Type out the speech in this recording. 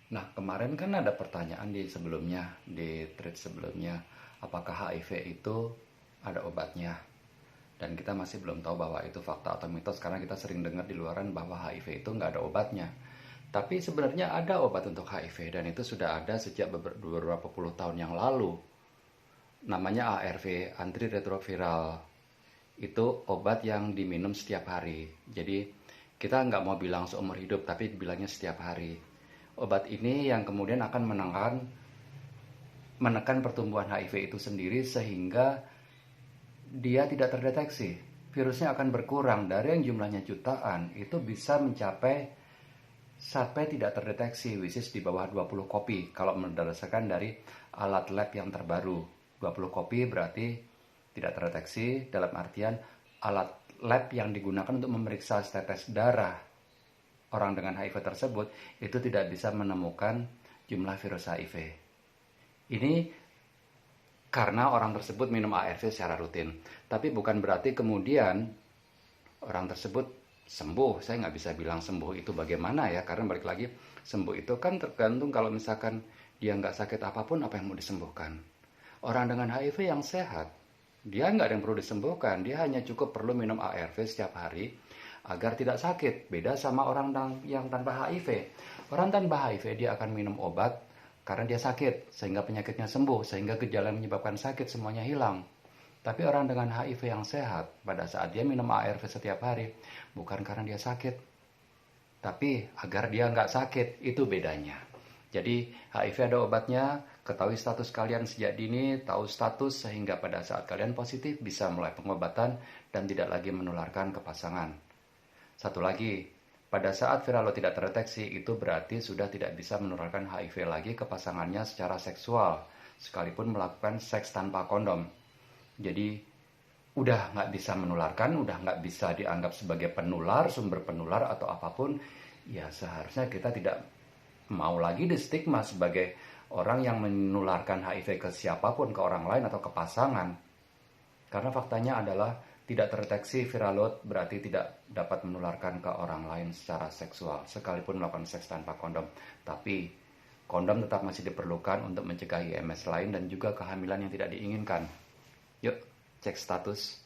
Nah, kemarin kan ada pertanyaan di sebelumnya, di thread sebelumnya, apakah HIV itu ada obatnya? Dan kita masih belum tahu bahwa itu fakta atau mitos karena kita sering dengar di luaran bahwa HIV itu nggak ada obatnya. Tapi sebenarnya ada obat untuk HIV dan itu sudah ada sejak beberapa puluh tahun yang lalu. Namanya ARV, antiretroviral. Itu obat yang diminum setiap hari. Jadi kita nggak mau bilang seumur hidup, tapi bilangnya setiap hari. Obat ini yang kemudian akan menekan pertumbuhan HIV itu sendiri sehingga dia tidak terdeteksi. Virusnya akan berkurang dari yang jumlahnya jutaan, itu bisa mencapai sampai tidak terdeteksi, which is di bawah 20 kopi kalau berdasarkan dari alat lab yang terbaru. 20 kopi berarti tidak terdeteksi dalam artian alat lab yang digunakan untuk memeriksa tetes darah orang dengan HIV tersebut itu tidak bisa menemukan jumlah virus HIV. Ini karena orang tersebut minum ARV secara rutin. Tapi bukan berarti kemudian orang tersebut sembuh. Saya nggak bisa bilang sembuh itu bagaimana ya, karena balik lagi sembuh itu kan tergantung kalau misalkan dia nggak sakit apapun, apa yang mau disembuhkan. Orang dengan HIV yang sehat, dia nggak ada yang perlu disembuhkan, dia hanya cukup perlu minum ARV setiap hari agar tidak sakit. Beda sama orang yang tanpa HIV. Orang tanpa HIV dia akan minum obat karena dia sakit, sehingga penyakitnya sembuh, sehingga gejala yang menyebabkan sakit semuanya hilang. Tapi orang dengan HIV yang sehat, pada saat dia minum ARV setiap hari, bukan karena dia sakit, tapi agar dia nggak sakit, itu bedanya. Jadi HIV ada obatnya, ketahui status kalian sejak dini, tahu status sehingga pada saat kalian positif bisa mulai pengobatan dan tidak lagi menularkan ke pasangan. Satu lagi, pada saat viral load tidak terdeteksi, itu berarti sudah tidak bisa menularkan HIV lagi ke pasangannya secara seksual, sekalipun melakukan seks tanpa kondom. Jadi, udah nggak bisa menularkan, udah nggak bisa dianggap sebagai penular, sumber penular atau apapun, ya seharusnya kita tidak mau lagi di stigma sebagai orang yang menularkan HIV ke siapapun, ke orang lain atau ke pasangan. Karena faktanya adalah tidak terdeteksi viral load berarti tidak dapat menularkan ke orang lain secara seksual, sekalipun melakukan seks tanpa kondom. Tapi kondom tetap masih diperlukan untuk mencegah IMS lain dan juga kehamilan yang tidak diinginkan. Yuk, cek status.